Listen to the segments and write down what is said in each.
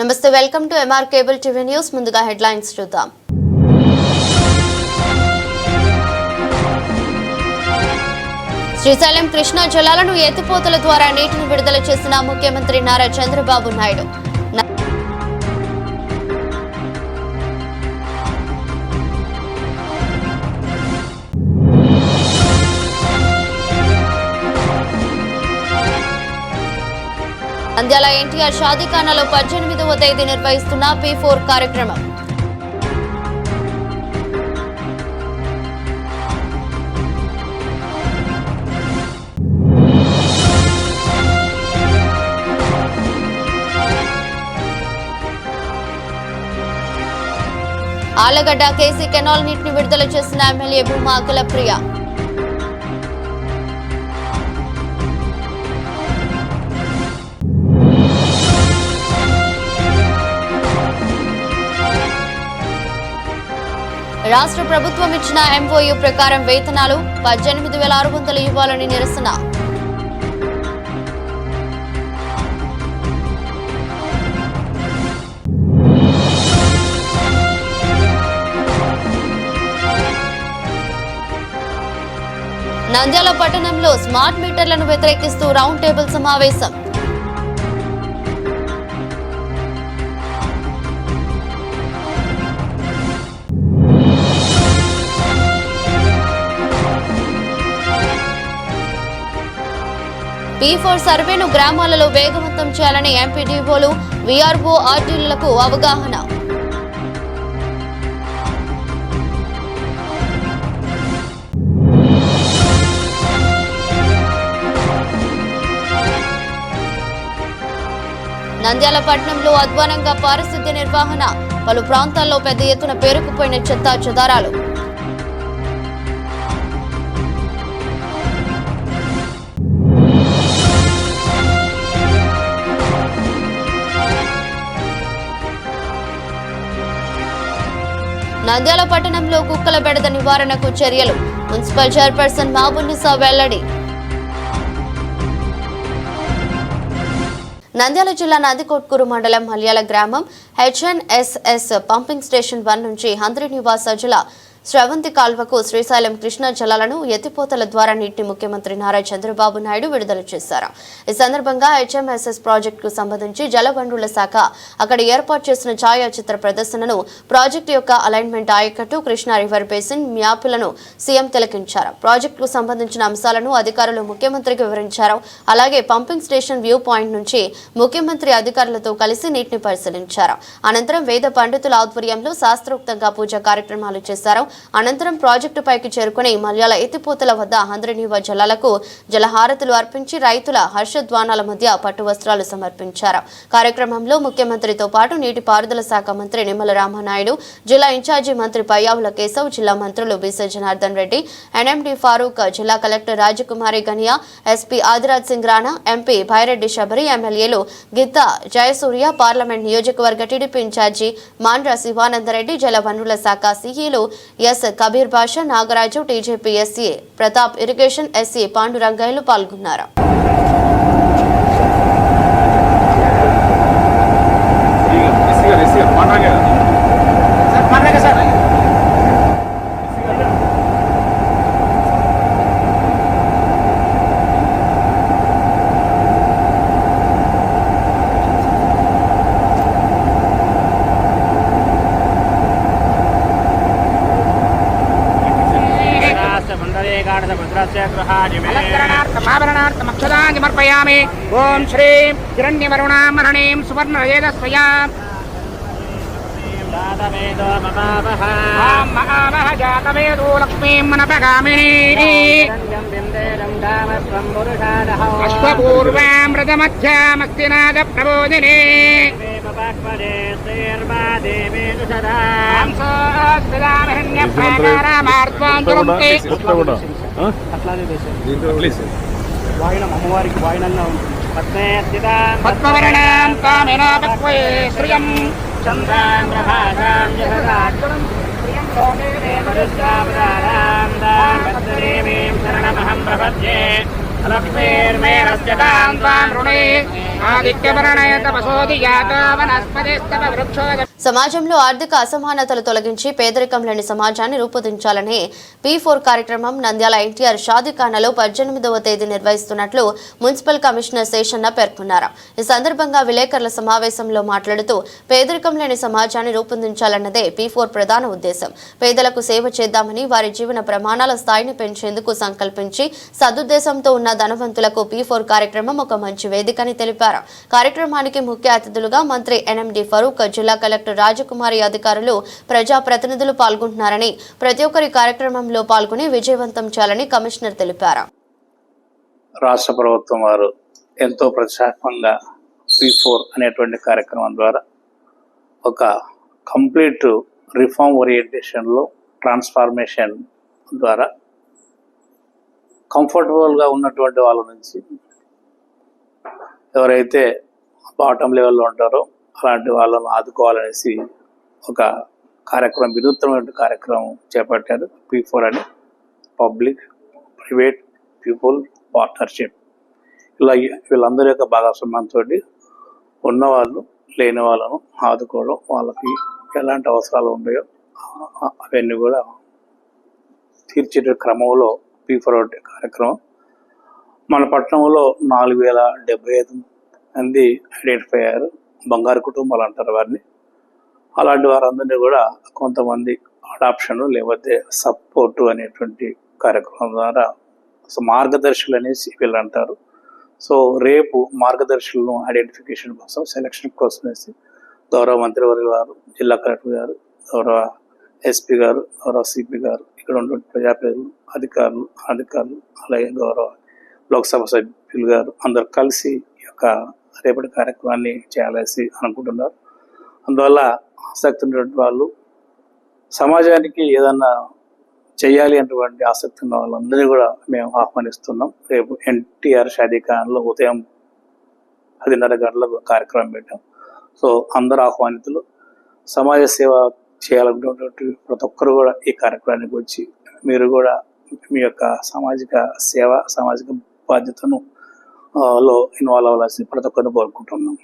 నమస్తే, welcome to MR cable TV news. ముందుగా headlines చూద్దాం. శ్రీశైలం కృష్ణా జలాలను ఎత్తిపోతల ద్వారా నీటిని విడుదల చేసిన ముఖ్యమంత్రి నారా చంద్రబాబు నాయుడు. నంద్యాల ఎన్టీఆర్ షాదీఖానాలో 18వ తేదీ నిర్వహిస్తున్న P4 కార్యక్రమం. ఆలగడ్డ కేసీ కెనాల్ నీటిని విడుదల చేసిన ఎమ్మెల్యే భూమా అఖిలప్రియ. రాష్ట్ర ప్రభుత్వం ఇచ్చిన MOU ప్రకారం వేతనాలు 18,600 ఇవ్వాలని నిరసన. నంద్యాల పట్టణంలో స్మార్ట్ మీటర్లను వ్యతిరేకిస్తూ రౌండ్ టేబుల్ సమావేశం. P4 సర్వేను గ్రామాలలో వేగవంతం చేయాలని ఎంపీడీఓలు, వీఆర్ఓ, ఆర్టీలకు అవగాహన. నంద్యాల పట్టణంలో అధ్వానంగా పారిశుద్ధ్య నిర్వహణ. పలు ప్రాంతాల్లో పెద్ద ఎత్తున పేరుకుపోయిన చెత్తా చెదారాలు. నంద్యాల పట్టణంలో కుక్కల బెడద నివారణకు చర్యలు. మున్సిపల్ చైర్పర్సన్ మహబూబున్నిసా వెల్లడి. నంద్యాల జిల్లా నందికొట్కూరు మండలం మల్యాల గ్రామం HNSS పంపింగ్ స్టేషన్ 1 నుంచి హంద్రి నివాస జిల్లా శ్రవంతి కాల్వకు శ్రీశైలం కృష్ణా జలాలను ఎత్తిపోతల ద్వారా నీటిని ముఖ్యమంత్రి నారా చంద్రబాబు నాయుడు విడుదల చేశారు. ఈ సందర్భంగా HMSS ప్రాజెక్టుకు సంబంధించి జలవనరుల శాఖ అక్కడ ఏర్పాటు చేసిన ఛాయాచిత్ర ప్రదర్శనను, ప్రాజెక్టు యొక్క అలైన్మెంట్, ఆయకట్టు, కృష్ణా రివర్ బేసిన్ మ్యాపులను సీఎం తిలకించారు. ప్రాజెక్టుకు సంబంధించిన అంశాలను అధికారులు ముఖ్యమంత్రికి వివరించారు. అలాగే పంపింగ్ స్టేషన్ వ్యూ పాయింట్ నుంచి ముఖ్యమంత్రి అధికారులతో కలిసి నీటిని పరిశీలించారు. అనంతరం వేద పండితుల ఆధ్వర్యంలో శాస్త్రోక్తంగా పూజా కార్యక్రమాలు చేశారు. అనంతరం ప్రాజెక్టు పైకి చేరుకుని మల్యాల ఎత్తిపోతల వద్ద హంద్రినీవ జలాలకు జలహారతులు అర్పించి రైతుల హర్షధ్వానాల మధ్య పట్టు వస్త్రాలు సమర్పించారు. కార్యక్రమంలో ముఖ్యమంత్రితో పాటు నీటిపారుదల శాఖ మంత్రి నిమ్మల రామనాయుడు, జిల్లా ఇన్ఛార్జి మంత్రి పయ్యావుల కేశవ్, జిల్లా మంత్రులు బీసీ జనార్దన్ రెడ్డి, NMD ఫారూక్, జిల్లా collector Rajakumari Ganiya, SP Adiraj Singh Rana, MP Byreddy Shabari, ఎమ్మెల్యేలు గిత్తా జయసూర్య, పార్లమెంట్ నియోజకవర్గ టీడీపీ ఇన్ఛార్జి మాండ్ర శివానందరెడ్డి, జల వనరుల శాఖ సిఈలు S Kabir Basha, Nagaraju, TJP SCA Pratap, irrigation SCA పాండురంగయ్యలు పాల్గొన్నారు. ఓం శ్రీ హిరణ్యవరుణామరణీం సువర్ణరజేదస్వయా జాతవేదో లక్ష్మీం మనపగామినీపూర్వాం రథమధ్యామస్తినాద ప్రబోధిని వాయినం అమ్మవారికి వాయినంగా ఉంది. పద్మవర్ణాం కామినాపక్వే శ్రియం చంద్రాం ప్రభాసాం జగదాగ్రం ప్రియం లోకే దేవరుద్రాం రారాం దాం భద్రదేవీం శరణమహం ప్రపద్యే లక్ష్మీర్మేరస్యతాం త్వాం రుణే ఆదిత్యవర్ణయ తపసోది యాతో వనస్పతిస్తవ వృక్షో. సమాజంలో ఆర్థిక అసమానతలు తొలగించి పేదరికం లేని సమాజాన్ని రూపొందించాలని P4 కార్యక్రమం నంద్యాల ఎన్టీఆర్ షాదీఖానాలో 18వ తేదీ నిర్వహిస్తున్నట్లు మున్సిపల్ కమిషనర్ శేషన్న పేర్కొన్నారు. ఈ సందర్భంగా విలేకరుల సమావేశంలో మాట్లాడుతూ పేదరికం లేని సమాజాన్ని రూపొందించాలన్నదే P4 ప్రధాన ఉద్దేశం. పేదలకు సేవ చేద్దామని వారి జీవన ప్రమాణాల స్థాయిని పెంచేందుకు సంకల్పించి సదుద్దేశంతో ఉన్న ధనవంతులకు P4 కార్యక్రమం ఒక మంచి వేదికని తెలిపారు. కార్యక్రమానికి ముఖ్య అతిథులుగా మంత్రి NMD ఫరూక్, జిల్లా కలెక్టర్ రాజకుమారి, అధికారులు, ప్రజాప్రతినిధులు పాల్గొంటున్నారని ప్రతి ఒక్కరి కార్యక్రమంలో పాల్గొని విజయవంతం చేయాలని కమిషనర్ తెలిపారు. రాష్ట్ర ప్రభుత్వం వారు ఎంతో ప్రతిష్టాత్మకంగా P4 అనేటువంటి కార్యక్రమం ద్వారా ఒక కంప్లీట్ రిఫార్మ్ ఓరియంటేషన్లో ట్రాన్స్ఫార్మేషన్ ద్వారా కంఫర్టబుల్గా ఉన్నటువంటి వాళ్ళ నుంచి ఎవరైతే బాటమ్ లెవెల్లో ఉంటారో అలాంటి వాళ్ళను ఆదుకోవాలనేసి ఒక కార్యక్రమం, వినూత్నమైన కార్యక్రమం చేపట్టారు. P4 అని పబ్లిక్ ప్రైవేట్ పీపుల్ పార్ట్నర్షిప్. ఇలా వీళ్ళందరి యొక్క భాగస్వామ్యంతో ఉన్నవాళ్ళు లేని వాళ్ళను ఆదుకోవడం, వాళ్ళకి ఎలాంటి అవసరాలు ఉన్నాయో అవన్నీ కూడా తీర్చే క్రమంలో P4 కార్యక్రమం. మన పట్టణంలో 4075 మంది ఐడెంటిఫై అయ్యారు. బంగారు కుటుంబాలు అంటారు వారిని. అలాంటి వారందరినీ కూడా కొంతమంది అడాప్షన్ లేకపోతే సపోర్టు అనేటువంటి కార్యక్రమం ద్వారా మార్గదర్శులు అనేసి వీళ్ళు అంటారు. సో రేపు మార్గదర్శులను ఐడెంటిఫికేషన్ కోసం, సెలక్షన్ కోసం వేసి గౌరవ మంత్రివర్యులు గారు, జిల్లా కలెక్టర్ గారు, గౌరవ SP గారు, గౌరవ CP గారు, ఇక్కడ ఉన్నటువంటి ప్రజాప్రతినిధులు, అధికారులు అలాగే గౌరవ లోక్సభ సభ్యులు గారు అందరు కలిసి ఈ యొక్క రేపటి కార్యక్రమాన్ని చేయాలని అనుకుంటున్నారు. అందువల్ల ఆసక్తి ఉన్నటువంటి వాళ్ళు, సమాజానికి ఏదన్నా చేయాలి అటువంటి ఆసక్తి ఉన్న వాళ్ళందరినీ కూడా మేము ఆహ్వానిస్తున్నాం. రేపు ఎన్టీఆర్ షాదీఖానాలో ఉదయం 10:30 గంటలకు కార్యక్రమం పెట్టాం. సో అందరూ ఆహ్వానితులు. సమాజ సేవ చేయాలనుకున్నటువంటి ప్రతి ఒక్కరు కూడా ఈ కార్యక్రమానికి వచ్చి మీరు కూడా మీ యొక్క సామాజిక సేవ, సామాజిక బాధ్యతను లో ఇన్వాల్వ్ అవ్వాల్సి ప్రతి ఒక్కరిని కోరుకుంటున్నాం.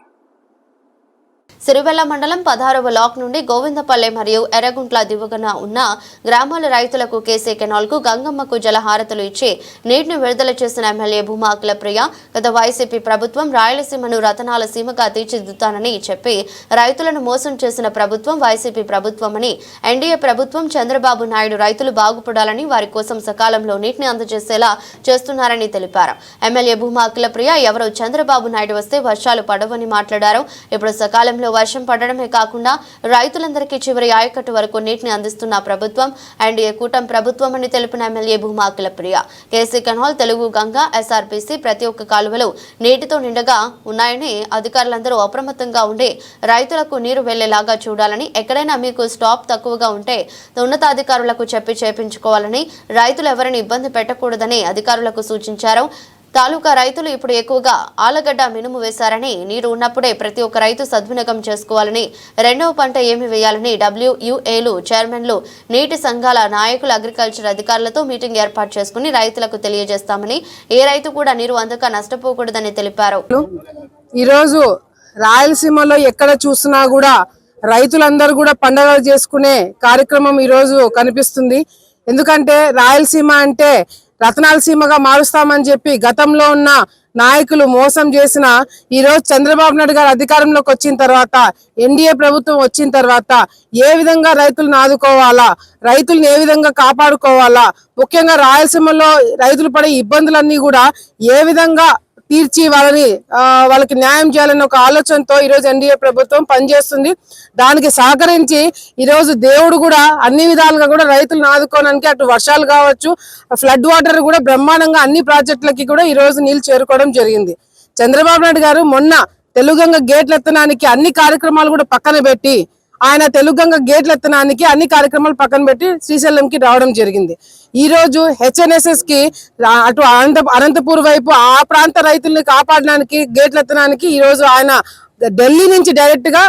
సిరివెల్ల మండలం 16వ బ్లాక్ నుండి గోవిందపల్లె మరియు ఎర్రగుంట్ల దిగువన ఉన్న గ్రామాల రైతులకు కేసీ కెనాల్కు గంగమ్మకు జలహారతులు ఇచ్చి నీటిని విడుదల చేసిన ఎమ్మెల్యే భూమా అఖిలప్రియ, గత వైసీపీ ప్రభుత్వం రాయలసీమను రతనాల సీమగా తీర్చిదిద్దుతానని చెప్పి రైతులను మోసం చేసిన ప్రభుత్వం వైసీపీ ప్రభుత్వమని, ఎన్డీఏ ప్రభుత్వం చంద్రబాబు నాయుడు రైతులు బాగుపడాలని వారి కోసం సకాలంలో నీటిని అందజేసేలా చేస్తున్నారని తెలిపారు. ఎమ్మెల్యే భూమా అఖిలప్రియ ఎవరో చంద్రబాబు నాయుడు వస్తే వర్షాలు పడవని మాట్లాడారు. ఇప్పుడు సకాలంలో వర్షం పడడమే కాకుండా రైతులందరికీ చివరి ఆయకట్టు వరకు నీటిని అందిస్తున్న ప్రభుత్వం ఎన్డీఏ కూటమి ప్రభుత్వం అని తెలిపిన MLA Bhuma Akhilapriya, KC canal, Telugu Ganga, SRPC ప్రతి ఒక్క కాలువలు నీటితో నిండగా ఉన్నాయని అధికారులందరూ అప్రమత్తంగా ఉండి రైతులకు నీరు వెళ్లేలాగా చూడాలని, ఎక్కడైనా మీకు స్టాప్ తక్కువగా ఉంటే ఉన్నతాధికారులకు చెప్పి చేపించుకోవాలని, రైతులు ఎవరిని ఇబ్బంది పెట్టకూడదని అధికారులకు సూచించారు. తాలూకా రైతులు ఇప్పుడు ఎక్కువగా ఆలగడ్డ మినుము వేశారని, నీరు ఉన్నప్పుడే ప్రతి ఒక్క రైతు సద్వినియోగం చేసుకోవాలని, రెండవ పంట ఏమి వేయాలని WUAలు, చైర్మన్లు, నీటి సంఘాల నాయకులు, అగ్రికల్చర్ అధికారులతో మీటింగ్ ఏర్పాటు చేసుకుని రైతులకు తెలియజేస్తామని, ఏ రైతు కూడా నీరు అందక నష్టపోకూడదని తెలిపారు. ఈరోజు రాయలసీమలో ఎక్కడ చూసినా కూడా రైతులందరూ కూడా పండుగలు చేసుకునే కార్యక్రమం ఈరోజు కనిపిస్తుంది. ఎందుకంటే రాయలసీమ అంటే రతనాల సీమగా మారుస్తామని చెప్పి గతంలో ఉన్న నాయకులు మోసం చేసిన ఈ రోజు చంద్రబాబు నాయుడు గారు అధికారంలోకి వచ్చిన తర్వాత, ఎన్డీఏ ప్రభుత్వం వచ్చిన తర్వాత ఏ విధంగా రైతులను ఆదుకోవాలా, రైతులను ఏ విధంగా కాపాడుకోవాలా, ముఖ్యంగా రాయలసీమలో రైతులు పడే ఇబ్బందులన్నీ కూడా ఏ విధంగా తీర్చి వాళ్ళకి న్యాయం చేయాలన్న ఒక ఆలోచనతో ఈరోజు ఎన్డీఏ ప్రభుత్వం పనిచేస్తుంది. దానికి సహకరించి ఈరోజు దేవుడు కూడా అన్ని విధాలుగా కూడా రైతులను ఆదుకోవడానికి, అటు వర్షాలు కావచ్చు, ఫ్లడ్ వాటర్ కూడా బ్రహ్మాండంగా అన్ని ప్రాజెక్టులకి కూడా ఈరోజు నీళ్లు చేరుకోవడం జరిగింది. చంద్రబాబు నాయుడు గారు మొన్న తెలుగంగ గేట్ల ఎత్తనానికి అన్ని కార్యక్రమాలు కూడా పక్కన పెట్టి, ఆయన తెలుగంగ గేట్ల ఎత్తనానికి అన్ని కార్యక్రమాలు పక్కన పెట్టి శ్రీశైలంకి రావడం జరిగింది. ఈ రోజు HNSS కి అటు అనంతపూర్ వైపు ఆ ప్రాంత రైతుల్ని కాపాడడానికి, గేట్ల ఎత్తనానికి ఈ రోజు ఆయన ఢిల్లీ నుంచి డైరెక్ట్ గా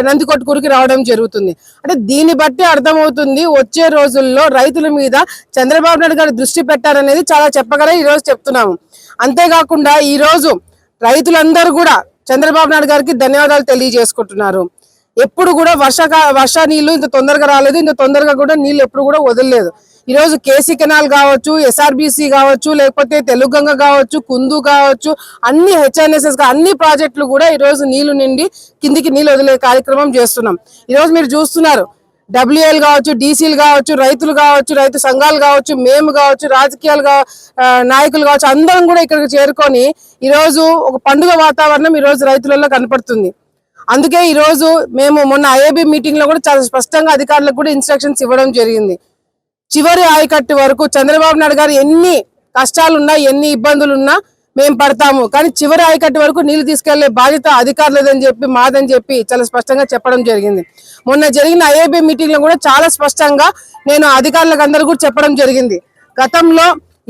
నందికొట్కూరుకి రావడం జరుగుతుంది. అంటే దీన్ని బట్టి అర్థమవుతుంది వచ్చే రోజుల్లో రైతుల మీద చంద్రబాబు నాయుడు గారు దృష్టి పెట్టారనేది చాలా చెప్పగల ఈ రోజు చెప్తున్నాము. అంతేకాకుండా ఈ రోజు రైతులందరూ కూడా చంద్రబాబు నాయుడు గారికి ధన్యవాదాలు తెలియజేసుకుంటున్నారు. ఎప్పుడు కూడా వర్ష నీళ్లు ఇంత తొందరగా రాలేదు, ఇంత తొందరగా కూడా నీళ్లు ఎప్పుడు కూడా వదలలేదు. ఈ రోజు కేసీ కెనాల్ కావచ్చు, ఎస్ఆర్బిసి కావచ్చు, లేకపోతే తెలుగంగ కావచ్చు, కుందు కావచ్చు, అన్ని హెచ్ఎన్ఎస్ఎస్ అన్ని ప్రాజెక్టులు కూడా ఈ రోజు నీళ్లు నిండి కిందికి నీళ్లు వదిలే కార్యక్రమం చేస్తున్నాం. ఈ రోజు మీరు చూస్తున్నారు, డబ్ల్యూఎల్ కావచ్చు, డీసీలు కావచ్చు, రైతులు కావచ్చు, రైతు సంఘాలు కావచ్చు, మేము కావచ్చు, రాజకీయాలు నాయకులు కావచ్చు, అందరం కూడా ఇక్కడికి చేరుకొని ఈ రోజు ఒక పండుగ వాతావరణం ఈ రోజు రైతులలో కనపడుతుంది. అందుకే ఈ రోజు మేము మొన్న ఐఏబీ మీటింగ్ లో కూడా చాలా స్పష్టంగా అధికారులకు కూడా ఇన్స్ట్రక్షన్స్ ఇవ్వడం జరిగింది. చివరి ఆయకట్టు వరకు చంద్రబాబు నాయుడు గారు ఎన్ని కష్టాలున్నా, ఎన్ని ఇబ్బందులున్నా మేము పడతాము, కానీ చివరి ఆయకట్టు వరకు నీళ్లు తీసుకెళ్లే బాధ్యత అధికారులదని చెప్పి మాదని చెప్పి చాలా స్పష్టంగా చెప్పడం జరిగింది. మొన్న జరిగిన ఐఏబీ మీటింగ్ లో కూడా చాలా స్పష్టంగా నేను అధికారులకు అందరూ కూడా చెప్పడం జరిగింది. గతంలో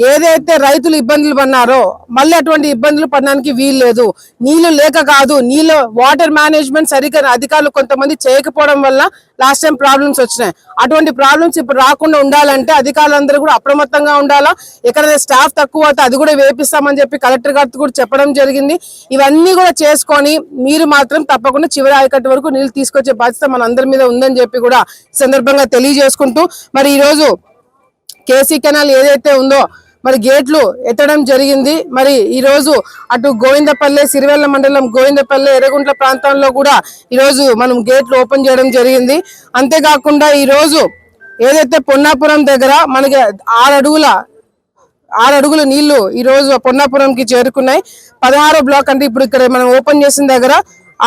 ఏదైతే రైతులు ఇబ్బందులు పన్నారో మళ్ళీ అటువంటి ఇబ్బందులు పడడానికి వీలు లేదు. నీళ్లు లేక కాదు, నీళ్ళు వాటర్ మేనేజ్మెంట్ సరిగ్గా అధికారులు కొంతమంది చేయకపోవడం వల్ల లాస్ట్ టైం ప్రాబ్లమ్స్ వచ్చినాయి. అటువంటి ప్రాబ్లమ్స్ ఇప్పుడు రాకుండా ఉండాలంటే అధికారులందరూ కూడా అప్రమత్తంగా ఉండాలా. ఎక్కడైతే స్టాఫ్ తక్కువ అవుతే అది కూడా వేపిస్తామని చెప్పి కలెక్టర్ గారితో కూడా చెప్పడం జరిగింది. ఇవన్నీ కూడా చేసుకొని మీరు మాత్రం తప్పకుండా చివరి ఆయకట్టు వరకు నీళ్లు తీసుకొచ్చే బాధ్యత మన అందరి మీద ఉందని చెప్పి కూడా ఈ సందర్భంగా తెలియజేసుకుంటూ, మరి ఈరోజు కేసీ కెనాల్ ఏదైతే ఉందో మరి గేట్లు ఎత్తడం జరిగింది. మరి ఈ రోజు అటు గోవిందపల్లె, సిరివెల్ల మండలం గోవిందపల్లె, ఎర్రగుంట్ల ప్రాంతంలో కూడా ఈ రోజు మనం గేట్లు ఓపెన్ చేయడం జరిగింది. అంతేకాకుండా ఈ రోజు ఏదైతే పొన్నాపురం దగ్గర మనకి 6 అడుగుల నీళ్లు ఈ రోజు పొన్నాపురంకి చేరుకున్నాయి. 16వ బ్లాక్ అంటే ఇప్పుడు ఇక్కడ మనం ఓపెన్ చేసిన దగ్గర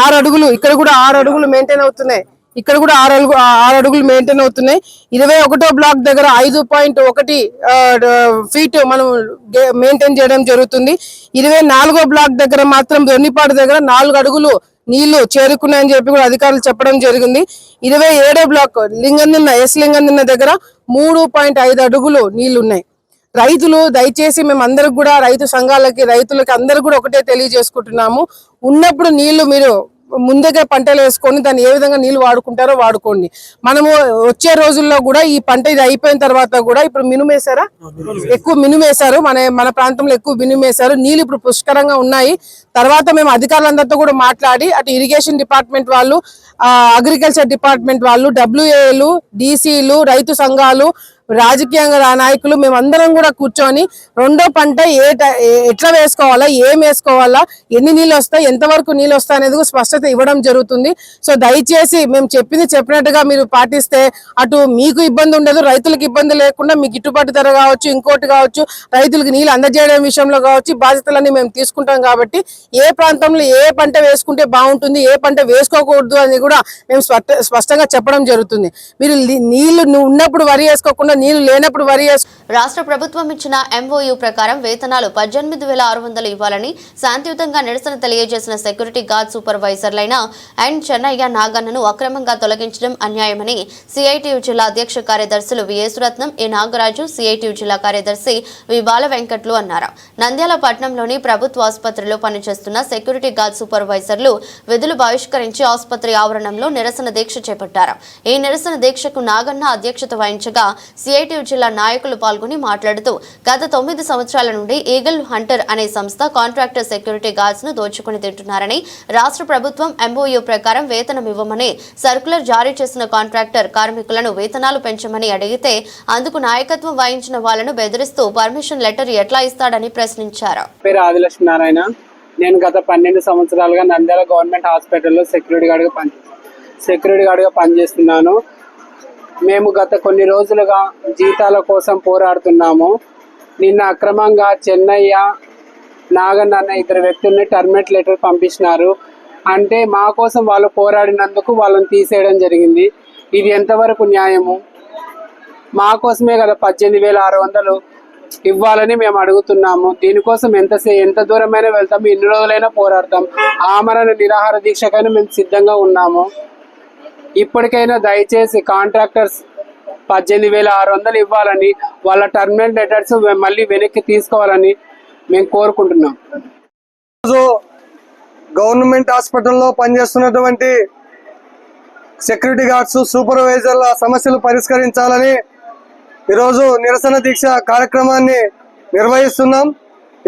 6 అడుగులు, ఇక్కడ కూడా 6 అడుగులు మెయింటైన్ అవుతున్నాయి. ఇక్కడ కూడా 6 అడుగులు మెయింటైన్ అవుతున్నాయి. 21వ బ్లాక్ దగ్గర 5.1 ఫీట్ మనం మెయింటైన్ చేయడం జరుగుతుంది. 24వ బ్లాక్ దగ్గర మాత్రం దొన్నిపాడు దగ్గర 4 అడుగులు నీళ్లు చేరుకున్నాయని చెప్పి కూడా అధికారులు చెప్పడం జరిగింది. 27వ బ్లాక్ లింగందిన్న దగ్గర 3.5 అడుగులు నీళ్లు ఉన్నాయి. రైతులు దయచేసి మేము అందరికి కూడా రైతు సంఘాలకి, రైతులకి అందరూ కూడా ఒకటే తెలియజేసుకుంటున్నాము, ఉన్నప్పుడు నీళ్లు మీరు ముందుగా పంటలు వేసుకొని దాన్ని ఏ విధంగా నీళ్లు వాడుకుంటారో వాడుకోండి. మనము వచ్చే రోజుల్లో కూడా ఈ పంట ఇది అయిపోయిన తర్వాత కూడా ఇప్పుడు మినుమేశారా, ఎక్కువ మినుమేశారు, మన ప్రాంతంలో ఎక్కువ మినుమేశారు. నీళ్లు ఇప్పుడు పుష్కరంగా ఉన్నాయి. తర్వాత మేము అధికారులందరితో కూడా మాట్లాడి అటు ఇరిగేషన్ డిపార్ట్మెంట్ వాళ్ళు, అగ్రికల్చర్ డిపార్ట్మెంట్ వాళ్ళు, డబ్ల్యూఏలు, డీసీలు, రైతు సంఘాలు, రాజకీయ నాయకులు మేమందరం కూడా కూర్చొని రెండో పంట ఎట్లా వేసుకోవాలా, ఏం వేసుకోవాలా, ఎన్ని నీళ్ళు వస్తాయి, ఎంతవరకు నీళ్ళు వస్తాయి అనేది స్పష్టత ఇవ్వడం జరుగుతుంది. సో దయచేసి మేము చెప్పినట్టుగా మీరు పాటిస్తే అటు మీకు ఇబ్బంది ఉండదు, రైతులకు ఇబ్బంది లేకుండా మీకు గిట్టుబాటు ధర కావచ్చు, ఇంకోటి కావచ్చు, రైతులకు నీళ్ళు అందజేయడం విషయంలో కావచ్చు బాధ్యతలన్నీ మేము తీసుకుంటాం. కాబట్టి ఏ ప్రాంతంలో ఏ పంట వేసుకుంటే బాగుంటుంది, ఏ పంట వేసుకోకూడదు అని కూడా మేము స్పష్టంగా చెప్పడం జరుగుతుంది. మీరు నీళ్లు ఉన్నప్పుడు వరి వేసుకోకుండా నీళ్లు లేనప్పుడు వరి రాష్ట్ర ప్రభుత్వం ఇచ్చిన ఎంఓయూ ప్రకారం వేతనాలు 18,600 ఇవ్వాలని శాంతియుతంగా నిరసన తెలియజేసిన సెక్యూరిటీ గార్డ్ సూపర్వైజర్లైన అండ్ చెన్నయ్య నాగన్నను అక్రమంగా తొలగించడం అన్యాయమని సిఐటియు జిల్లా అధ్యక్ష కార్యదర్శులు విఎస్ రత్నం, ఏ నాగరాజు, సిఐటియు జిల్లా కార్యదర్శి వి బాల వెంకట్లు అన్నారు. నంద్యాల పట్టణంలోని ప్రభుత్వ ఆసుపత్రిలో పనిచేస్తున్న సెక్యూరిటీ గార్డ్ సూపర్వైజర్లు విధులు బహిష్కరించి ఆసుపత్రి ఆవరణంలో నిరసన దీక్ష చేపట్టారు. ఈ నిరసన దీక్షకు నాగన్న అధ్యక్షత వహించగా సిఐటియు జిల్లా నాయకులు పాల్గొని మాట్లాడుతూ గత 9 సంవత్సరాల నుండి ఈగల్ హంటర్ అనే సంస్థ కాంట్రాక్టర్ సెక్యూరిటీ గార్డ్స్ ను దోచుకుని తింటున్నారని, రాష్ట్ర ప్రభుత్వం ఎంఓయూ ప్రకారం వేతనం ఇవ్వమని సర్కులర్ జారీ చేసిన కాంట్రాక్టర్ కార్మికులను వేతనాలు పెంచమని అడిగితే అందుకు నాయకత్వం వహించిన వాళ్లను బెదిరిస్తూ పర్మిషన్ లెటర్ ఎట్లా ఇస్తాడని ప్రశ్నించారు. పేరు ఆదిలక్ష్మీనారాయణ. నేను గత 12 సంవత్సరాలుగా నంద్యాల గవర్నమెంట్ హాస్పిటల్లో సెక్యూరిటీ గార్డ్గా పనిచేస్తున్నాను. మేము గత కొన్ని రోజులుగా జీతాల కోసం పోరాడుతున్నాము. నిన్న అక్రమంగా చెన్నయ్య, నాగన్న అన్న 2 వ్యక్తుల్ని టర్మినేట్ లెటర్ పంపించినారు. అంటే మా కోసం వాళ్ళు పోరాడినందుకు వాళ్ళని తీసేయడం జరిగింది. ఇది ఎంతవరకు న్యాయము? మా కోసమే కదా 18,600 ఇవ్వాలని మేము అడుగుతున్నాము. దీనికోసం ఎంత దూరమైనా వెళ్తాము, ఎన్ని రోజులైనా పోరాడతాం. ఆమరణ నిరాహార దీక్షకైనా మేము సిద్ధంగా ఉన్నాము. ఇప్పటికైనా దయచేసి కాంట్రాక్టర్స్ 18,600 ఇవ్వాలని, వాళ్ళ టర్మినల్ లెటర్స్ మళ్ళీ వెనక్కి తీసుకోవాలని మేము కోరుకుంటున్నాం. గవర్నమెంట్ హాస్పిటల్లో పనిచేస్తున్నటువంటి సెక్యూరిటీ గార్డ్స్, సూపర్వైజర్ల సమస్యలు పరిష్కరించాలని ఈరోజు నిరసన దీక్ష కార్యక్రమాన్ని నిర్వహిస్తున్నాం.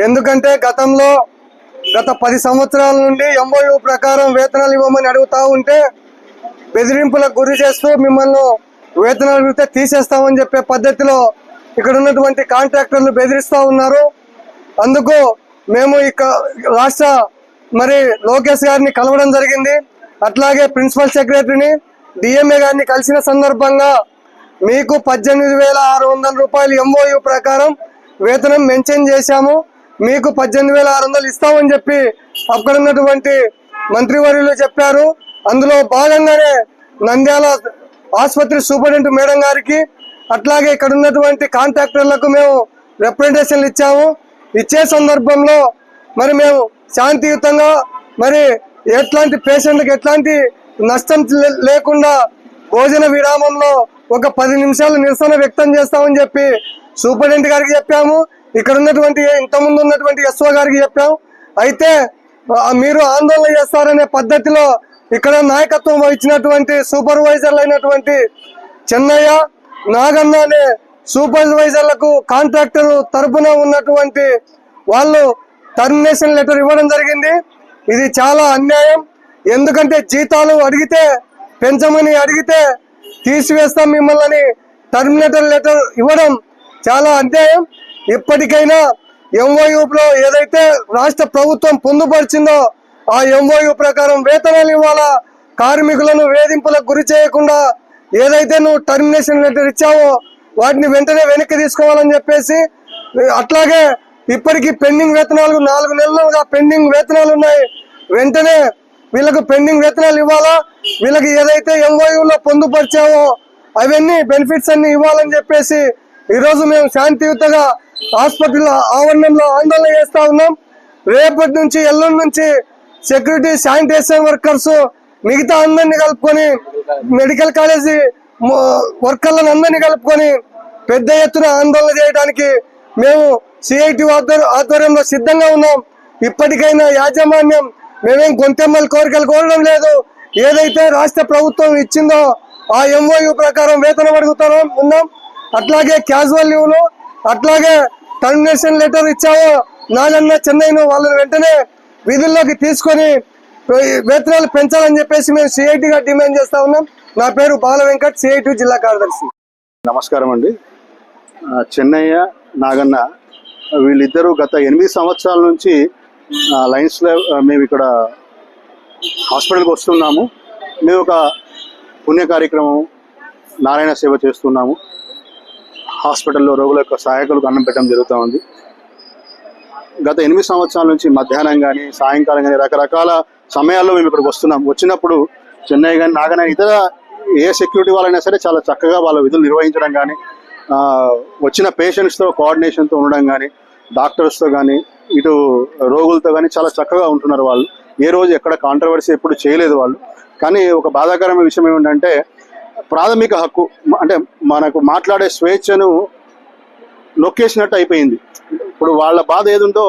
ఎందుకంటే గత 10 సంవత్సరాల నుండి ఎంఓయూ ప్రకారం వేతనాలు ఇవ్వమని అడుగుతా ఉంటే బెదిరింపులకు గురి చేస్తూ మిమ్మల్ని వేతనాలు అడిగితే తీసేస్తామని చెప్పే పద్ధతిలో ఇక్కడ ఉన్నటువంటి కాంట్రాక్టర్లు బెదిరిస్తూ ఉన్నారు. అందుకు మేము రాష్ట్ర లోకేష్ గారిని కలవడం జరిగింది. అట్లాగే ప్రిన్సిపల్ సెక్రటరీని డిఎంఏ గారిని కలిసిన సందర్భంగా మీకు 18,600 రూపాయలు ఎంఓయూ ప్రకారం వేతనం మెన్షన్ చేశాము, మీకు 18,600 ఇస్తామని చెప్పి అక్కడ ఉన్నటువంటి మంత్రివర్యులు చెప్పారు. అందులో భాగంగానే నంద్యాల ఆసుపత్రి సూపరింటెండెంట్ మేడం గారికి అట్లాగే ఇక్కడ ఉన్నటువంటి కాంట్రాక్టర్లకు మేము రిప్రజెంటేషన్లు ఇచ్చే సందర్భంలో మేము శాంతియుతంగా ఎట్లాంటి పేషెంట్లకు ఎట్లాంటి నష్టం లేకుండా భోజన విరామంలో ఒక 10 నిమిషాలు నిరసన వ్యక్తం చేస్తామని చెప్పి సూపరింటెండెంట్ గారికి చెప్పాము. ఇక్కడ ఉన్నటువంటి ఇంతకుముందు ఉన్నటువంటి ఎస్ఓ గారికి చెప్పాము. అయితే మీరు ఆందోళన చేస్తారనే పద్ధతిలో ఇక్కడ నాయకత్వం వహించినటువంటి సూపర్వైజర్లు అయినటువంటి చెన్నయ్య, నాగన్న అనే సూపర్వైజర్లకు కాంట్రాక్టర్ తరపున ఉన్నటువంటి వాళ్ళు టర్మినేషన్ లెటర్ ఇవ్వడం జరిగింది. ఇది చాలా అన్యాయం. ఎందుకంటే జీతాలు అడిగితే పెంచమని అడిగితే తీసివేస్తాం మిమ్మల్ని టర్మినేషన్ లెటర్ ఇవ్వడం చాలా అన్యాయం. ఇప్పటికైనా ఎంఓయూలో ఏదైతే రాష్ట్ర ప్రభుత్వం పొందుపరిచిందో ఆ ఎంఓయూ ప్రకారం వేతనాలు ఇవ్వాలా, కార్మికులను వేధింపులకు గురి చేయకుండా ఏదైతే నువ్వు టర్మినేషన్ లెటర్ ఇచ్చావో వాటిని వెంటనే వెనక్కి తీసుకోవాలని చెప్పేసి, అట్లాగే ఇప్పటికీ పెండింగ్ వేతనాలు 4 నెలలుగా పెండింగ్ వేతనాలు ఉన్నాయి, వెంటనే వీళ్ళకు పెండింగ్ వేతనాలు ఇవ్వాలా, వీళ్ళకి ఏదైతే ఎంఓయూలో పొందుపరిచావో అవన్నీ బెనిఫిట్స్ అన్ని ఇవ్వాలని చెప్పేసి ఈరోజు మేము శాంతియుతంగా హాస్పిటల్ ఆవరణంలో ఆందోళన చేస్తా ఉన్నాం. రేపటి నుంచి ఎల్లుండి నుంచి సెక్యూరిటీ, శానిటేషన్ వర్కర్స్ మిగతా అందరినీ కలుపుకొని మెడికల్ కాలేజీ వర్కర్లను అందరినీ కలుపుకొని పెద్ద ఎత్తున ఆందోళన చేయడానికి మేము సిఐటి ఆధ్వర్యంలో సిద్ధంగా ఉన్నాం. ఇప్పటికైనా యాజమాన్యం మేమేం గొంతెమ్మల కోరికలు కోరడం లేదు. ఏదైతే రాష్ట్ర ప్రభుత్వం ఇచ్చిందో ఆ ఎంఓయూ ప్రకారం వేతనం అడుగుతారో ఉన్నాం. అట్లాగే క్యాజువల్ లీవ్లు, అట్లాగే టర్మినేషన్ లెటర్ ఇచ్చావో నాగన్న, చెన్నైను వాళ్ళని వెంటనే విధుల్లోకి తీసుకొని వేతనాలు పెంచాలని చెప్పేసి మేము సిఐటిగా డిమాండ్ చేస్తా ఉన్నాం. నా పేరు బాల వెంకట్, సిఐటి జిల్లా కార్యదర్శి. నమస్కారం అండి. చెన్నయ్య, నాగన్న వీళ్ళిద్దరూ గత 8 సంవత్సరాల నుంచి లైన్స్లో మేము ఇక్కడ హాస్పిటల్కి వస్తున్నాము. మేము ఒక పుణ్య కార్యక్రమం నారాయణ సేవ చేస్తున్నాము. హాస్పిటల్లో రోగుల యొక్క సహాయకులకు అన్నం పెట్టడం జరుగుతూ ఉంది. గత 8 సంవత్సరాల నుంచి మధ్యాహ్నం కానీ సాయంకాలం కానీ రకరకాల సమయాల్లో మేము ఇక్కడికి వస్తున్నాం. వచ్చినప్పుడు చెన్నై కానీ నాగన్న ఇతర ఏ సెక్యూరిటీ వాళ్ళైనా సరే చాలా చక్కగా వాళ్ళ విధులు నిర్వహించడం కానీ, వచ్చిన పేషెంట్స్తో కోఆర్డినేషన్తో ఉండడం కానీ, డాక్టర్స్తో కానీ ఇటు రోగులతో కానీ చాలా చక్కగా ఉంటున్నారు వాళ్ళు. ఏ రోజు ఎక్కడ కాంట్రవర్సీ ఎప్పుడు చేయలేదు వాళ్ళు. కానీ ఒక బాధాకరమైన విషయం ఏమిటంటే ప్రాథమిక హక్కు అంటే మనకు మాట్లాడే స్వేచ్ఛను నొక్కేసినట్టు అయిపోయింది. ఇప్పుడు వాళ్ళ బాధ ఏదుందో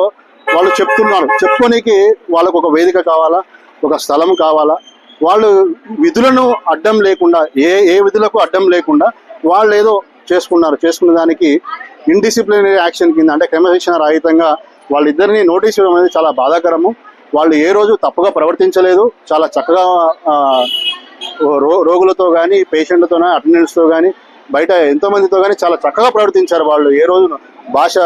వాళ్ళు చెప్తున్నారు. చెప్పుకోనికి వాళ్ళకు ఒక వేదిక కావాలా, ఒక స్థలం కావాలా. వాళ్ళు విధులను అడ్డం లేకుండా ఏ విధులకు అడ్డం లేకుండా వాళ్ళు ఏదో చేసుకున్న దానికి ఇండిసిప్లినరీ యాక్షన్ కింద అంటే క్రమశిక్షణ రహితంగా వాళ్ళిద్దరిని నోటీస్ ఇవ్వడం అనేది చాలా బాధాకరము. వాళ్ళు ఏ రోజు తప్పుగా ప్రవర్తించలేదు. చాలా చక్కగా రోగులతో కానీ, పేషెంట్లతో కానీ, అటెండెంట్స్తో కానీ, బయట ఎంతోమందితో కానీ చాలా చక్కగా ప్రవర్తించారు. వాళ్ళు ఏ రోజు భాష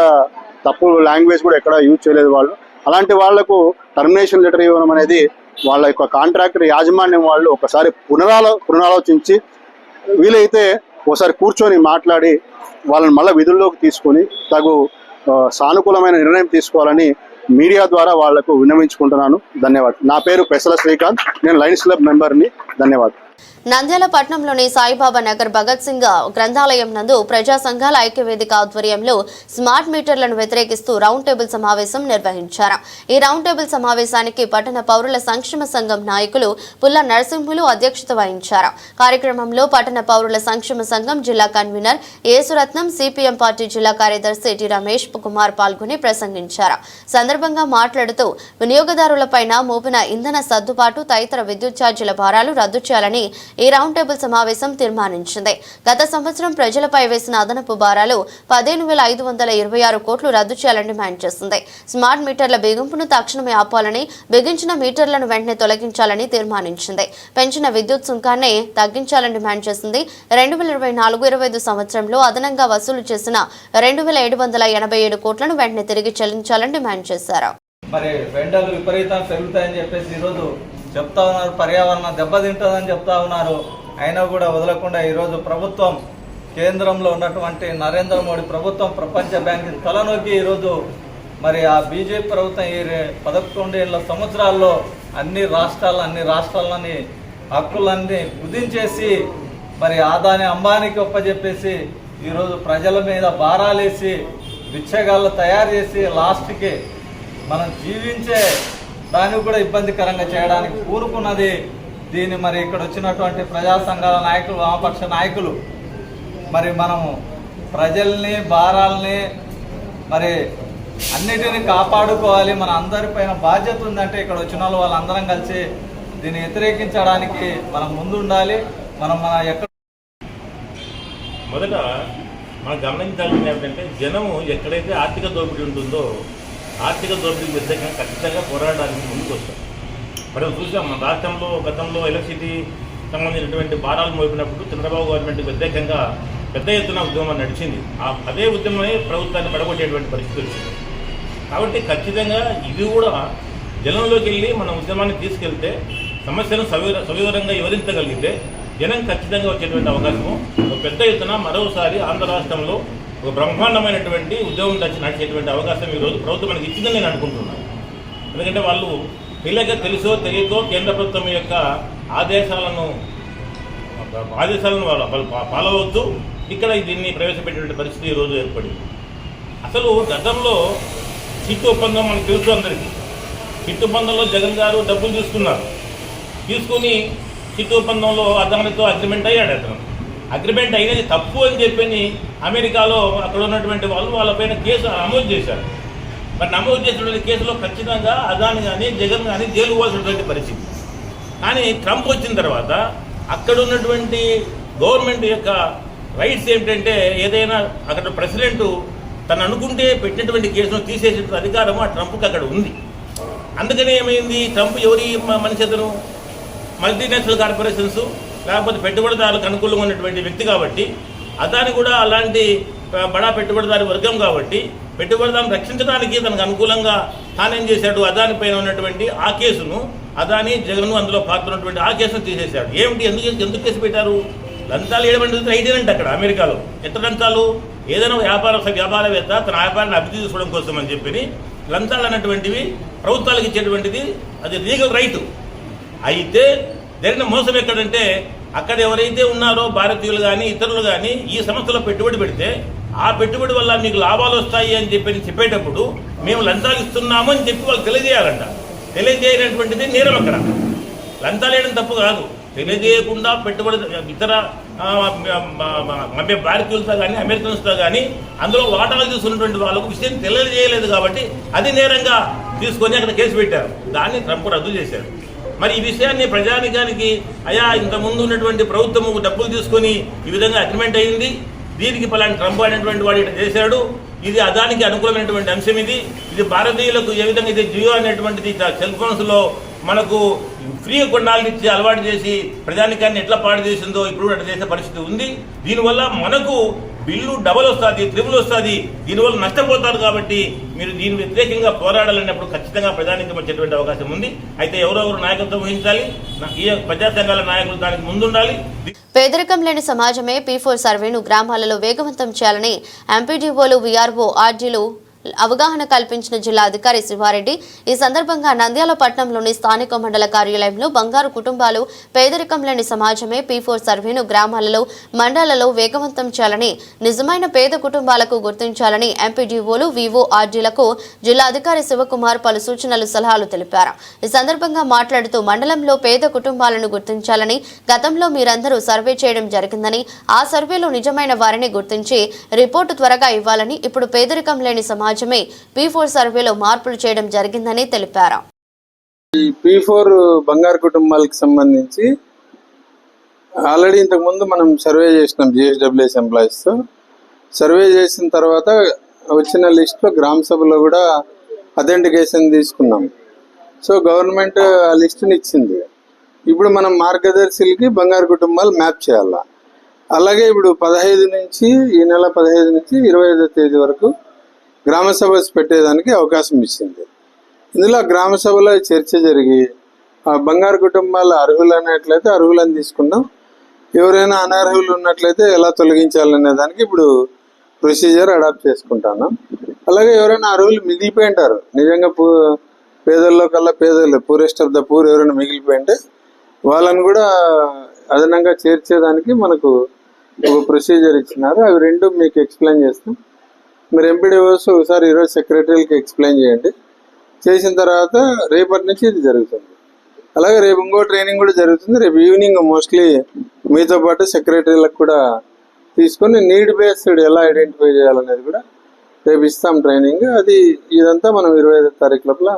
తప్పు లాంగ్వేజ్ కూడా ఎక్కడ యూజ్ చేయలేదు వాళ్ళు. అలాంటి వాళ్లకు టర్మినేషన్ లెటర్ ఇవ్వడం అనేది వాళ్ళ యొక్క కాంట్రాక్టర్ యాజమాన్యం వాళ్ళు ఒకసారి పునరాలోచించి వీలైతే ఒకసారి కూర్చొని మాట్లాడి వాళ్ళని మళ్ళీ విధుల్లోకి తీసుకొని తగు సానుకూలమైన నిర్ణయం తీసుకోవాలని మీడియా ద్వారా వాళ్లకు విన్నవించుకుంటున్నాను. ధన్యవాదాలు. నా పేరు పెసల శ్రీకాంత్, నేను లయన్స్ క్లబ్ మెంబర్ని. ధన్యవాదాలు. నంద్యాల పట్టణంలోని సాయిబాబా నగర్ భగత్ సింగ్ గ్రంథాలయం నందు ప్రజా సంఘాల ఐక్యవేదిక ఆధ్వర్యంలో స్మార్ట్ మీటర్లను వ్యతిరేకిస్తూ రౌండ్ టేబుల్ సమావేశం నిర్వహించారు. ఈ రౌండ్ టేబుల్ సమావేశానికి పట్టణ పౌరుల సంక్షేమ సంఘం నాయకులు పుల్ల నరసింహులు అధ్యక్షత వహించారు. కార్యక్రమంలో పట్టణ పౌరుల సంక్షేమ సంఘం జిల్లా కన్వీనర్ యేసురత్నం, సిపిఎం పార్టీ జిల్లా కార్యదర్శి టి రమేష్ కుమార్ పాల్గొని ప్రసంగించారు. సందర్భంగా మాట్లాడుతూ వినియోగదారులపైన మోపిన ఇంధన సర్దుబాటు తదితర విద్యుత్ ఛార్జీల భారాలు రద్దు చేయాలని ఈ రౌండ్ టేబుల్ సమావేశం తీర్మానించింది. గత సంవత్సరం ప్రజలపై వేసిన అదనపు భారాలు 15,526 కోట్లు రద్దు చేయాలని డిమాండ్ చేసింది. స్మార్ట్ మీటర్ల బిగింపును తక్షణమే ఆపాలని, బిగించిన మీటర్లను వెంటనే తొలగించాలని తీర్మానించింది. పెంచిన విద్యుత్ సుంకాన్ని తగ్గించాలని డిమాండ్ చేసింది. 2024-25 సంవత్సరంలో అదనంగా వసూలు చేసిన 2,787 కోట్లను వెంటనే తిరిగి చెల్లించాలని డిమాండ్ చేశారు. మరి ఎండలు విపరీతంగా పెరుగుతాయని చెప్పేసి ఈరోజు చెప్తా ఉన్నారు. పర్యావరణం దెబ్బతింటుందని చెప్తా ఉన్నారు. అయినా కూడా వదలకుండా ఈరోజు ప్రభుత్వం, కేంద్రంలో ఉన్నటువంటి నరేంద్ర మోడీ ప్రభుత్వం ప్రపంచ బ్యాంక్ తలనొక్కి ఈరోజు మరి ఆ బీజేపీ ప్రభుత్వం ఈ 11 సంవత్సరాల్లో అన్ని రాష్ట్రాలని హక్కులన్నీ కుదించేసి మరి ఆదాని అంబానీకి ఒప్పజెప్పేసి ఈరోజు ప్రజల మీద భారాలేసి బిచ్చగాళ్ళు తయారు చేసి లాస్ట్కి మనం జీవించే దానికి కూడా ఇబ్బందికరంగా చేయడానికి కూరుకున్నది. దీన్ని మరి ఇక్కడ వచ్చినటువంటి ప్రజా సంఘాల నాయకులు, వామపక్ష నాయకులు మరి మనము ప్రజల్ని, భారాల్ని మరి అన్నిటిని కాపాడుకోవాలి. మన అందరిపైన బాధ్యత ఉందంటే ఇక్కడ వచ్చిన వాళ్ళందరం కలిసి దీన్ని వ్యతిరేకించడానికి మనం ముందుండాలి. మన ఎక్కడ మొదట మనం గమనించాల్సింది ఏమిటంటే, జనము ఎక్కడైతే ఆర్థిక దోపిడీ ఉంటుందో ఆర్థిక దోపిడీకి వ్యతిరేకంగా ఖచ్చితంగా పోరాడడానికి ముందుకు వస్తాం. మనం చూసాం, మన రాష్ట్రంలో గతంలో ఎలక్ట్రిసిటీ సంబంధించినటువంటి భారాలు మోపినప్పుడు చంద్రబాబు గవర్నమెంట్కి వ్యతిరేకంగా పెద్ద ఎత్తున ఉద్యమం నడిచింది. అదే ఉద్యమమే ప్రభుత్వాన్ని పడగొట్టేటువంటి పరిస్థితి వచ్చింది. కాబట్టి ఖచ్చితంగా ఇది కూడా జనంలోకి వెళ్ళి మన ఉద్యమాన్ని తీసుకెళ్తే, సమస్యను సవివరంగా వివరించగలిగితే జనం ఖచ్చితంగా వచ్చేటువంటి అవకాశము ఒక పెద్ద ఎత్తున మరోసారి ఆంధ్ర రాష్ట్రంలో ఒక బ్రహ్మాండమైనటువంటి ఉద్యోగం నడిచేటువంటి అవకాశం ఈరోజు ప్రభుత్వం మనకి ఇచ్చిందని నేను అనుకుంటున్నాను. ఎందుకంటే వాళ్ళు తెలుసో తెలియకో కేంద్ర ప్రభుత్వం యొక్క ఆదేశాలను వాళ్ళు ఫాలో అవుతూ ఇక్కడ దీన్ని ప్రవేశపెట్టేటువంటి పరిస్థితి ఈరోజు ఏర్పడింది. అసలు గతంలో చిట్టు ఒప్పందం మనకు తెలుసు అందరికీ. చిట్టు ఒప్పందంలో జగన్ గారు డబ్బులు తీసుకుని చిట్టు ఒప్పందంలో అదానితో అగ్రిమెంట్ అయ్యాడు. అగ్రిమెంట్ అయినది తప్పు అని చెప్పని అమెరికాలో అక్కడ ఉన్నటువంటి వాళ్ళపైన కేసు నమోదు చేశారు. మరి నమోదు చేసినటువంటి కేసులో ఖచ్చితంగా అదాని కానీ జగన్ కానీ జైలు పోవాల్సినటువంటి పరిస్థితి. కానీ ట్రంప్ వచ్చిన తర్వాత అక్కడ ఉన్నటువంటి గవర్నమెంట్ యొక్క రైట్స్ ఏమిటంటే, ఏదైనా అక్కడ ప్రెసిడెంట్ తను అనుకుంటే పెట్టినటువంటి కేసును తీసేసే అధికారం ఆ ట్రంప్కి అక్కడ ఉంది. అందుకని ఏమైంది, ట్రంప్ ఎవరి మనిషి అతను మల్టీనేషనల్ కార్పొరేషన్స్ లేకపోతే పెట్టుబడిదారులకు అనుకూలంగా ఉన్నటువంటి వ్యక్తి కాబట్టి, అదాని కూడా అలాంటి బడా పెట్టుబడిదారు వర్గం కాబట్టి పెట్టుబడిదారులను రక్షించడానికి తనకు అనుకూలంగా తానేం చేశాడు, అదాని పైన ఉన్నటువంటి ఆ కేసును, అదాని జగన్ అందులో పాల్గొన్నటువంటి ఆ కేసును తీసేశాడు. ఏమిటి, ఎందుకు కేసు పెట్టారు? లంచాలు ఏడమంటే రైటేనంటే అక్కడ అమెరికాలో ఎట్లా లంచాలు, ఏదైనా వ్యాపారవేత్త తన వ్యాపారాన్ని అభివృద్ధి చేసుకోవడం కోసం అని చెప్పి లంచాలు అన్నటువంటివి ప్రభుత్వాలకు ఇచ్చేటువంటిది అది లీగల్ రైటు. అయితే జరిగిన మోసం ఎక్కడంటే, అక్కడ ఎవరైతే ఉన్నారో భారతీయులు కానీ ఇతరులు కానీ ఈ సంస్థలో పెట్టుబడి పెడితే ఆ పెట్టుబడి వల్ల మీకు లాభాలు వస్తాయి అని చెప్పేటప్పుడు మేము లంచాలు ఇస్తున్నాము అని చెప్పి వాళ్ళు తెలియజేయాలంట. తెలియజేయనటువంటిది నేరం. అక్కడ లంచాలు వేయడం తప్పు కాదు, తెలియజేయకుండా పెట్టుబడి ఇతర భారతీయులతో కానీ అమెరికన్స్తో కానీ అందులో వాటాలు తీసుకున్నటువంటి వాళ్ళకు విషయం తెలియజేయలేదు కాబట్టి అది నేరంగా తీసుకొని అక్కడ కేసు పెట్టారు. దాన్ని ట్రంప్ రద్దు చేశారు. మరి ఈ విషయాన్ని ప్రజానికానికి, అయా ఇంతకుముందు ఉన్నటువంటి ప్రభుత్వము డబ్బులు తీసుకొని ఈ విధంగా అగ్రిమెంట్ అయింది, దీనికి పలాని ట్రంప్ అనేటువంటి వాడు ఇట్లా చేశాడు, ఇది అదానికి అనుకూలమైనటువంటి అంశం, ఇది భారతీయులకు ఏ విధంగా ఇది జియో అనేటువంటిది సెల్ ఫోన్స్లో మనకు ఫ్రీగా కొన్నాళ్ళు ఇచ్చి అలవాటు చేసి ప్రజానికాన్ని ఎట్లా పాడు చేసిందో ఇప్పుడు అట్లా చేసే పరిస్థితి ఉంది. దీనివల్ల మనకు బిల్లు డబల్ వస్తుంది, ట్రిపుల్ వస్తుంది, దీనివల్ల నష్టపోతారు. కాబట్టి మీరు దీని వ్యతిరేకంగా పోరాడాలన్నప్పుడు ఖచ్చితంగా ప్రజానికం వచ్చేటువంటి అవకాశం ఉంది. అయితే ఎవరెవరు నాయకత్వం వహించాలి, ఈ ప్రజా సంఘాల నాయకులు దానికి ముందుండాలి. పేదరికం లేని సమాజమే P4 సర్వేను గ్రామాలలో వేగవంతం చేయాలని ఎంపీడీఓలు, వీఆర్ఓ, ఆర్డీలు అవగాహన కల్పించిన జిల్లా అధికారి శివారెడ్డి. ఈ సందర్భంగా నంద్యాల పట్టణంలోని స్థానిక మండల కార్యాలయంలో బంగారు కుటుంబాలు, పేదరికం లేని సమాజమే P4 సర్వేను గ్రామాలలో, మండలాలలో వేగవంతం చేయాలని, నిజమైన పేద కుటుంబాలకు గుర్తించాలని ఎంపీడీఓలు, వీవో, ఆర్డీలకు జిల్లా అధికారి శివకుమార్ పలు సూచనలు, సలహాలు తెలిపారు. ఈ సందర్భంగా మాట్లాడుతూ మండలంలో పేద కుటుంబాలను గుర్తించాలని, గతంలో మీరందరూ సర్వే చేయడం జరిగిందని, ఆ సర్వేలో నిజమైన వారిని గుర్తించి రిపోర్టు త్వరగా ఇవ్వాలని, ఇప్పుడు పేదరికం లేని సమాజమే P4 సర్వేలో మార్పులు చేయడం జరిగిందని తెలిపారు. ఈ P4 బంగారు కుటుంబాలకు సంబంధించి ఆల్రెడీ ఇంతకుముందు మనం సర్వే చేసినాం జిహెచ్డబ్ల్యూఎస్ ఎంప్లాయీస్తో. సర్వే చేసిన తర్వాత వచ్చిన లిస్ట్లో గ్రామ సభలో కూడా అథెంటికేషన్ తీసుకున్నాం. సో గవర్నమెంట్ ఆ లిస్టుని ఇచ్చింది. ఇప్పుడు మనం మార్గదర్శులకి బంగారు కుటుంబాలు మ్యాప్ చేయాలి. అలాగే ఇప్పుడు 15 నుంచి ఈ నెల 15 నుంచి 25వ తేదీ వరకు గ్రామ సభ పెట్టేదానికి అవకాశం ఇచ్చింది. ఇందులో గ్రామ సభలో చర్చ జరిగి ఆ బంగారు కుటుంబాలు అర్హులు అనేట్లయితే అర్హులను తీసుకున్నాం. ఎవరైనా అనర్హులు ఉన్నట్లయితే ఎలా తొలగించాలనే దానికి ఇప్పుడు ప్రొసీజర్ అడాప్ట్ చేసుకుంటాను. అలాగే ఎవరైనా అర్హులు మిగిలిపోయి ఉంటారు, నిజంగా పేదల్లో కల్లా పేదలు, పూరెస్ట్ ఆఫ్ ద పూర్ ఎవరైనా మిగిలిపోయింటే వాళ్ళని కూడా అదనంగా చేర్చేదానికి మనకు ఒక ప్రొసీజర్ ఇచ్చినారు. అవి రెండు మీకు ఎక్స్ప్లెయిన్ చేస్తాం. మీరు ఎంపీడీఓస్ ఒకసారి ఈరోజు సెక్రటరీలకి ఎక్స్ప్లెయిన్ చేయండి. చేసిన తర్వాత రేపటి నుంచి ఇది జరుగుతుంది. అలాగే రేపు ఇంకో ట్రైనింగ్ కూడా జరుగుతుంది. రేపు ఈవినింగ్ మోస్ట్లీ మీతో పాటు సెక్రటరీలకు కూడా తీసుకొని నీడ్ బేస్డ్ ఎలా ఐడెంటిఫై చేయాలనేది కూడా రేపు ఇస్తాం ట్రైనింగ్. అది ఇదంతా మనం 25వ తారీఖు లోపల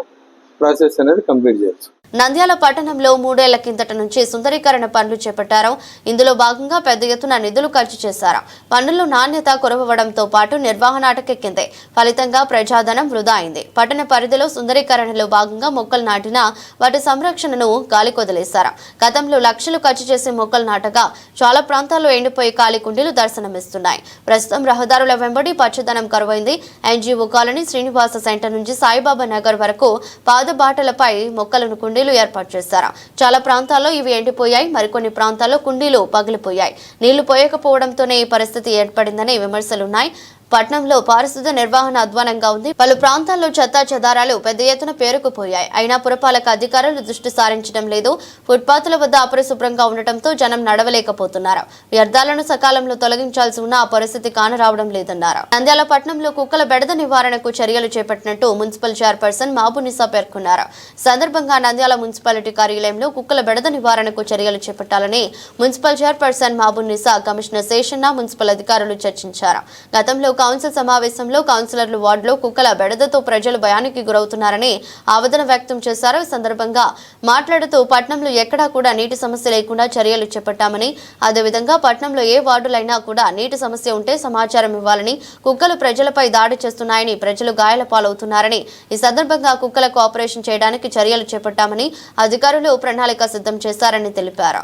ప్రాసెస్ అనేది కంప్లీట్ చేయొచ్చు. నంద్యాల పట్టణంలో 3 ఏళ్ల కిందట నుంచి సుందరీకరణ పనులు చేపట్టారు. ఇందులో భాగంగా పెద్ద ఎత్తున నిధులు ఖర్చు చేశారు. పనుల్లో నాణ్యత కొరవడంతో పాటు నిర్వహణ అటకెక్కింది. ఫలితంగా ప్రజాధనం వృధా అయింది. పట్టణ పరిధిలో సుందరీకరణలో భాగంగా మొక్కలు నాటినా వాటి సంరక్షణను గాలికొదిలేశారు. గతంలో లక్షలు ఖర్చు చేసి మొక్కలు నాటగా చాలా ప్రాంతాల్లో ఎండిపోయి ఖాళీ కుండీలు దర్శనమిస్తున్నాయి. ప్రస్తుతం రహదారుల వెంబడి పచ్చదనం కరువైంది. ఎన్జీఓ కాలనీ, శ్రీనివాస సెంటర్ నుంచి సాయిబాబా నగర్ వరకు పాదబాటలపై మొక్కలను కుండీలు ఏర్పాటు చేశారు. చాలా ప్రాంతాల్లో ఇవి ఎండిపోయాయి. మరికొన్ని ప్రాంతాల్లో కుండీలు పగిలిపోయాయి. నీళ్లు పోయకపోవడంతోనే ఈ పరిస్థితి ఏర్పడిందని విమర్శలున్నాయి. పట్నంలో పారిశుద్ధ్య నిర్వహణ అధ్వానంగా ఉంది. పలు ప్రాంతాల్లో చెత్తా చెదారాలు పెద్ద ఎత్తున పేరుకుపోయాయి. అయినా పురపాలక అధికారులు దృష్టి సారించడం లేదు. ఫుట్పాత్ల వద్ద అపరిశుభ్రంగా ఉండటంతో జనం నడవలేకపోతున్నారు. వ్యర్థాలను సకాలంలో తొలగించాల్సి ఉన్న ఆ పరిస్థితి కానరావడం లేదన్నారు. నంద్యాల పట్నంలో కుక్కల బెడద నివారణకు చర్యలు చేపట్టినట్టు మున్సిపల్ చైర్పర్సన్ మాబునిసా పేర్కొన్నారు. సందర్భంగా నంద్యాల మున్సిపాలిటీ కార్యాలయంలో కుక్కల బెడద నివారణకు చర్యలు చేపట్టాలని municipal chairperson Mabunisa, commissioner Seshanna, municipal అధికారులు చర్చించారు. గతంలో కౌన్సిల్ సమావేశంలో కౌన్సిలర్లు వార్డులో కుక్కల బెడదతో ప్రజలు భయానికి గురవుతున్నారని ఆవేదన వ్యక్తం చేశారు. ఈ సందర్భంగా మాట్లాడుతూ పట్నంలో ఎక్కడా కూడా నీటి సమస్య లేకుండా చర్యలు చేపట్టామని, అదేవిధంగా పట్నంలో ఏ వార్డులైనా కూడా నీటి సమస్య ఉంటే సమాచారం ఇవ్వాలని, కుక్కలు ప్రజలపై దాడి చేస్తున్నాయని, ప్రజలు గాయాల పాలవుతున్నారని, ఈ సందర్భంగా కుక్కలకు ఆపరేషన్ చేయడానికి చర్యలు చేపట్టామని అధికారులు ప్రణాళిక సిద్ధం చేశారని తెలిపారు.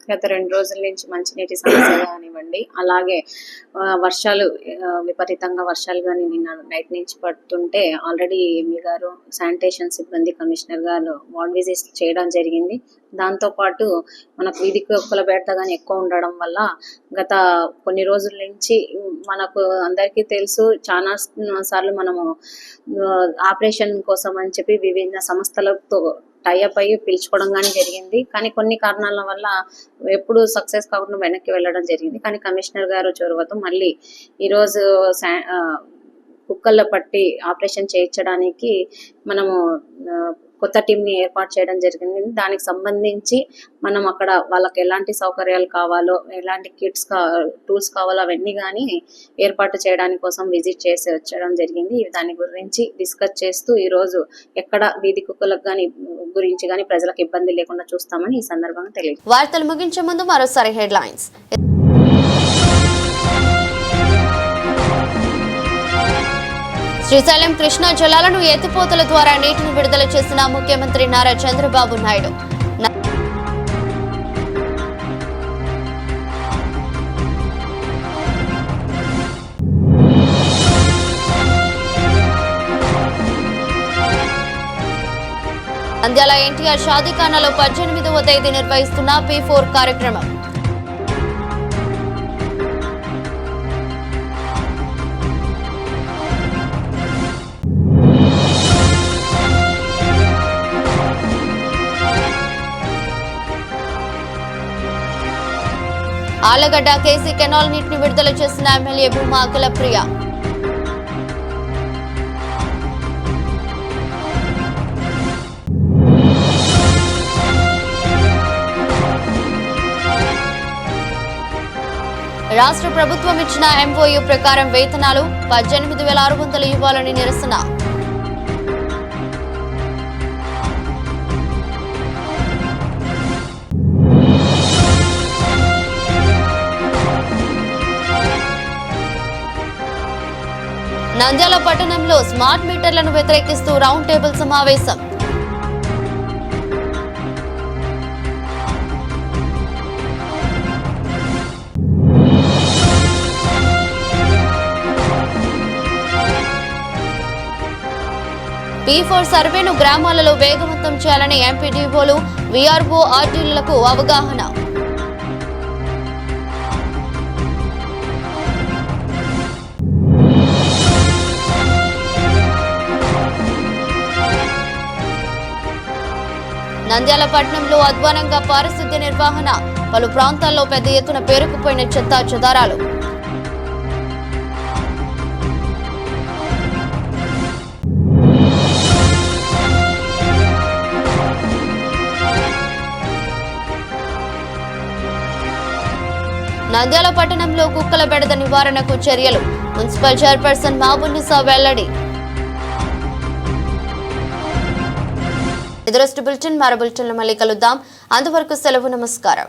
గత 2 రోజుల నుంచి మంచినీటి సమస్య కానివ్వండి, అలాగే వర్షాలు విపరీతంగా వర్షాలు కానీ నిన్న నైట్ నుంచి పడుతుంటే ఆల్రెడీ ఎంఈ గారు, శానిటేషన్ సిబ్బంది, కమిషనర్ గారు వార్డ్ విజిట్ చేయడం జరిగింది. దాంతోపాటు మనకు వీధి కుక్కల బెడద కానీ ఎక్కువ ఉండడం వల్ల గత కొన్ని రోజుల నుంచి మనకు అందరికీ తెలుసు, చాలా సార్లు మనము ఆపరేషన్ కోసం అని చెప్పి వివిధ సంస్థలతో టైఅప్ అయ్యి పిలుచుకోవడం కానీ జరిగింది. కానీ కొన్ని కారణాల వల్ల ఎప్పుడు సక్సెస్ కాకుండా వెనక్కి వెళ్ళడం జరిగింది. కానీ కమిషనర్ గారు చొరవతో మళ్ళీ ఈరోజు కుక్కల్లో పట్టి ఆపరేషన్ చేయించడానికి మనము కొత్త టీంని ఏర్పాటు చేయడం జరిగింది. దానికి సంబంధించి మనం అక్కడ వాళ్ళకి ఎలాంటి సౌకర్యాలు కావాలో, ఎలాంటి కిట్స్ టూల్స్ కావాలో అవన్నీ కానీ ఏర్పాటు చేయడానికి కోసం విజిట్ చేసి వచ్చడం జరిగింది. దాని గురించి డిస్కస్ చేస్తూ ఈరోజు ఎక్కడ వీధి కుక్కలకు కానీ గురించి కానీ ప్రజలకు ఇబ్బంది లేకుండా చూస్తామని ఈ సందర్భంగా తెలియదు. వార్తలు ముగించే ముందు మరోసారి హెడ్లైన్స్. శ్రీశైలం కృష్ణా జలాలను ఎత్తిపోతల ద్వారా నీటిని విడుదల చేసిన ముఖ్యమంత్రి నారా చంద్రబాబు నాయుడు. నంద్యాల ఎన్టీఆర్ షాదీఖానాలో 18వ తేదీ నిర్వహిస్తున్న P4 కార్యక్రమం. ఆలగడ్డ కేసీ కెనాల్ నీటిని విడుదల చేసిన ఎమ్మెల్యే భూమా అఖిలప్రియ. రాష్ట్ర ప్రభుత్వం ఇచ్చిన MOU ప్రకారం వేతనాలు 18,600 ఇవ్వాలని నిరసన. నంద్యాల పట్టణంలో స్మార్ట్ మీటర్లను వ్యతిరేకిస్తూ రౌండ్ టేబుల్ సమావేశం. P4 సర్వేను గ్రామాలలో వేగవంతం చేయాలని ఎంపీడీఓలు, వీఆర్ఓ, ఆర్టీలకు అవగాహన. నంద్యాల పట్టణంలో అధ్వానంగా పారిశుద్ధ్య నిర్వహణ. పలు ప్రాంతాల్లో పెద్ద ఎత్తున పేరుకుపోయిన చెత్తా చెదారాలు. నంద్యాల పట్టణంలో కుక్కల బెడద నివారణకు చర్యలు. మున్సిపల్ చైర్పర్సన్ మహబూబున్నీసా వెల్లడి. ఎదురొస్ట్ బులెటిన్ మరో బులెటిన్లో మళ్ళీ కలుద్దాం. అంతవరకు సెలవు. నమస్కారం.